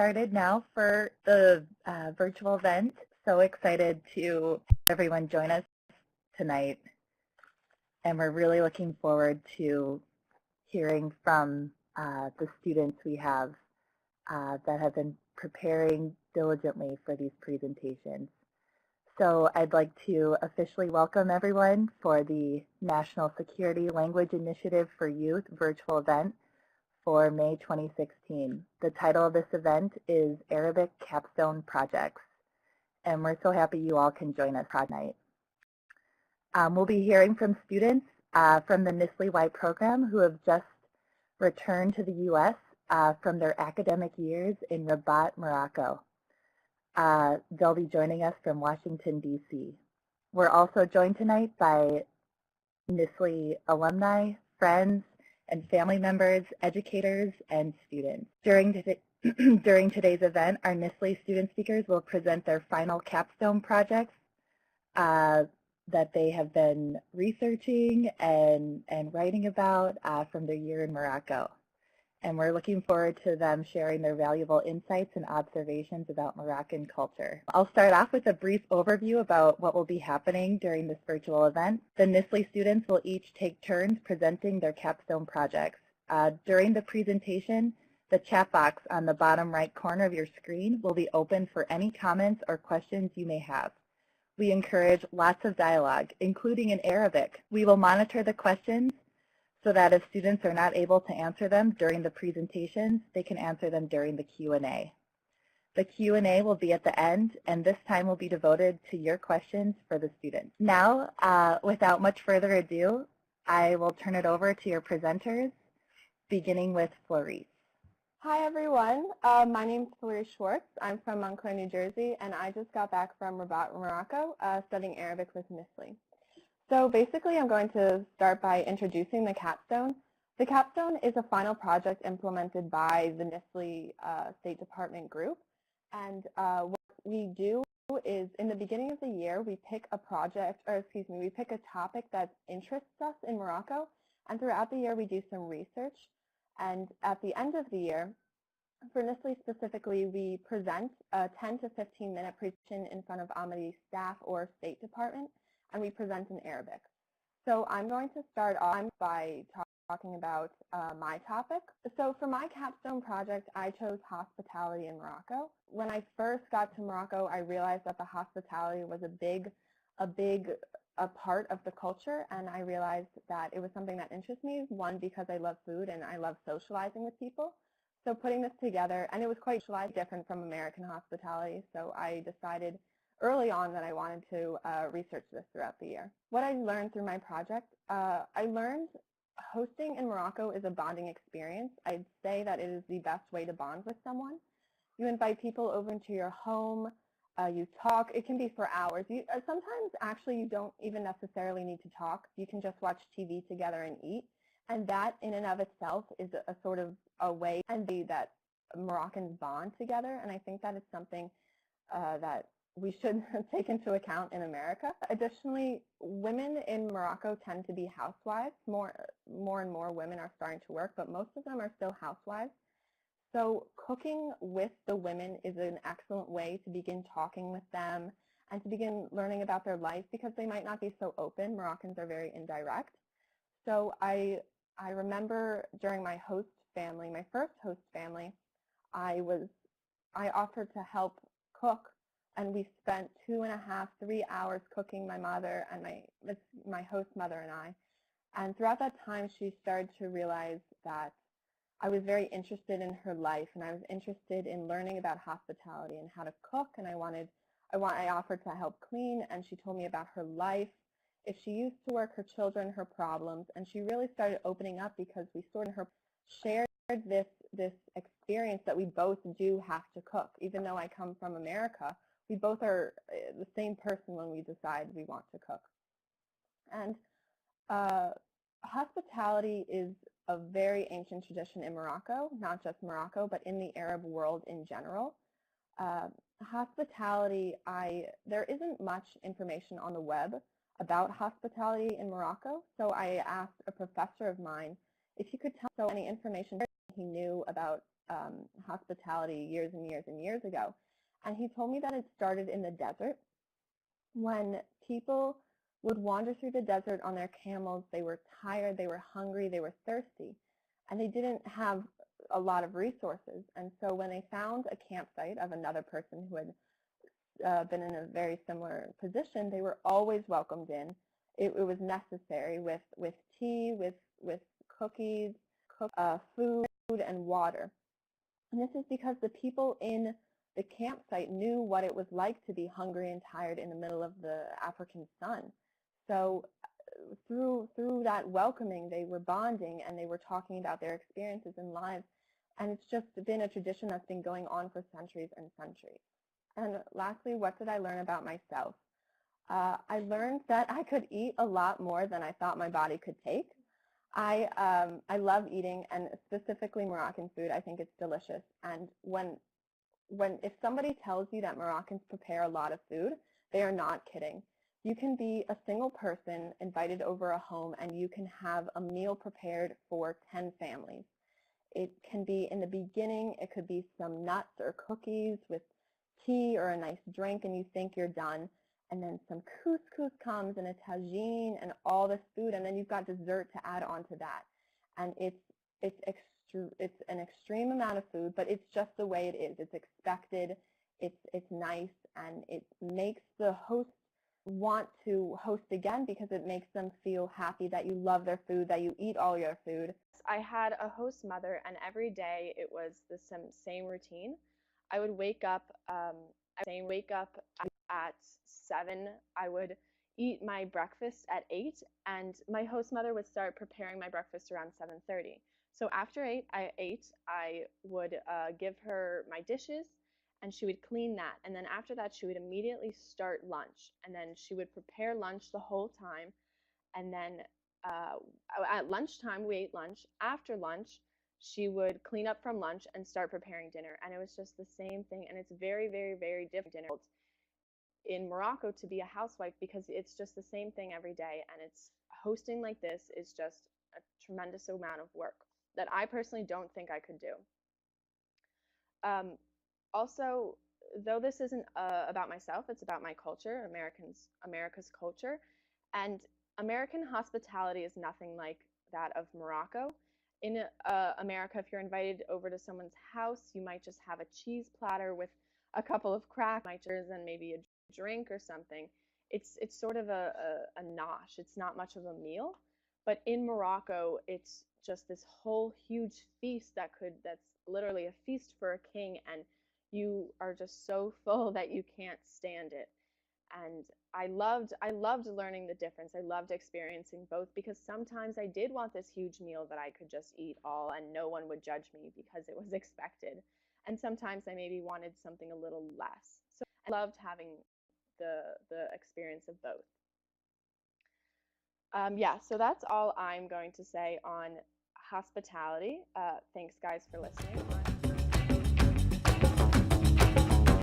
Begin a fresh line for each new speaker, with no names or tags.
started now for the virtual event. So excited to have everyone join us tonight. And we're really looking forward to hearing from the students we have that have been preparing diligently for these presentations. So I'd like to officially welcome everyone for the National Security Language Initiative for Youth virtual event for May 2016. The title of this event is Arabic Capstone Projects, and we're so happy you all can join us tonight. We'll be hearing from students from the NSLI-Y program who have just returned to the U.S. From their academic years in Rabat, Morocco. They'll be joining us from Washington, D.C. We're also joined tonight by NSLI alumni, friends, and family members, educators, and students. During today's event, our NSLI student speakers will present their final capstone projects that they have been researching and writing about from their year in Morocco. And we're looking forward to them sharing their valuable insights and observations about Moroccan culture. I'll start off with a brief overview about what will be happening during this virtual event. The NSLI students will each take turns presenting their capstone projects. During the presentation, the chat box on the bottom right corner of your screen will be open for any comments or questions you may have. We encourage lots of dialogue, including in Arabic. We will monitor the questions so that if students are not able to answer them during the presentations, they can answer them during the Q&A. The Q&A will be at the end, and this time will be devoted to your questions for the students. Now, without much further ado, I will turn it over to your presenters, beginning with Florice.
Hi, everyone. My name is Florice Schwartz. I'm from Montclair, New Jersey, and I just got back from Rabat, Morocco, studying Arabic with NSLI. So basically, I'm going to start by introducing the capstone. The capstone is a final project implemented by the NSLI State Department group. And what we do is, in the beginning of the year, we pick a we pick a topic that interests us in Morocco. And throughout the year, we do some research. And at the end of the year, for NSLI specifically, we present a 10 to 15-minute presentation in front of Ahmadi staff or State Department, and we present in Arabic. So I'm going to start off by talking about my topic. So for my capstone project, I chose hospitality in Morocco. When I first got to Morocco, I realized that the hospitality was a big part of the culture, and I realized that it was something that interests me. One, because I love food and I love socializing with people. So putting this together, and it was quite different from American hospitality, so I decided early on that I wanted to research this throughout the year. What I learned through my project, I learned hosting in Morocco is a bonding experience. I'd say that it is the best way to bond with someone. You invite people over into your home, you talk. It can be for hours. Sometimes actually you don't even necessarily need to talk. You can just watch TV together and eat. And that in and of itself is a sort of a way that Moroccans bond together. And I think that is something that we should take into account in America. Additionally, women in Morocco tend to be housewives. More and more women are starting to work, but most of them are still housewives. So cooking with the women is an excellent way to begin talking with them and to begin learning about their life, because they might not be so open. Moroccans are very indirect. So I remember during my host family, my first host family, I offered to help cook. And we spent 2.5, 3 hours cooking, my mother and my host mother and I. And throughout that time, she started to realize that I was very interested in her life, and I was interested in learning about hospitality and how to cook. And I offered to help clean, and she told me about her life, if she used to work, her children, her problems. And she really started opening up, because we sort of shared this experience that we both do have to cook. Even though I come from America, we both are the same person when we decide we want to cook. And hospitality is a very ancient tradition in Morocco, not just Morocco, but in the Arab world in general. Hospitality, there isn't much information on the web about hospitality in Morocco, so I asked a professor of mine if he could tell me any information he knew about hospitality years and years and years ago. And he told me that it started in the desert when people would wander through the desert on their camels. They were tired, they were hungry, they were thirsty, and they didn't have a lot of resources. And so when they found a campsite of another person who had been in a very similar position, they were always welcomed in. It was necessary with tea, with cookies, food, and water. And this is because the people in the campsite knew what it was like to be hungry and tired in the middle of the African sun. So through that welcoming, they were bonding and they were talking about their experiences and lives. And it's just been a tradition that's been going on for centuries and centuries. And lastly, what did I learn about myself? I learned that I could eat a lot more than I thought my body could take. I love eating, and specifically Moroccan food. I think it's delicious. And if somebody tells you that Moroccans prepare a lot of food, they are not kidding. You can be a single person invited over a home, and you can have a meal prepared for 10 families. It can be, in the beginning, it could be some nuts or cookies with tea or a nice drink, and you think you're done. And then some couscous comes and a tagine and all this food, and then you've got dessert to add on to that. And it's an extreme amount of food, but it's just the way it is. It's expected, it's nice, and it makes the host want to host again because it makes them feel happy that you love their food, that you eat all your food.
I had a host mother, and every day it was the same routine. I would wake up at 7. I would eat my breakfast at 8, and my host mother would start preparing my breakfast around 7:30. So after 8, I would give her my dishes, and she would clean that. And then after that, she would immediately start lunch, and then she would prepare lunch the whole time. And then at lunchtime, we ate lunch. After lunch, she would clean up from lunch and start preparing dinner. And it was just the same thing. And it's very, very, very difficult in Morocco to be a housewife because it's just the same thing every day. And it's hosting like this is just a tremendous amount of work that I personally don't think I could do. Also, though this isn't about myself, it's about my culture, America's culture. And American hospitality is nothing like that of Morocco. In America, if you're invited over to someone's house, you might just have a cheese platter with a couple of crackers and maybe a drink or something. It's sort of a nosh. It's not much of a meal. But in Morocco, it's just this whole huge feast that's literally a feast for a king, and you are just so full that you can't stand it. And I loved learning the difference. I loved experiencing both because sometimes I did want this huge meal that I could just eat all and no one would judge me because it was expected. And sometimes I maybe wanted something a little less. So I loved having the experience of both. Yeah, so that's all I'm going to say on hospitality. Thanks guys for listening.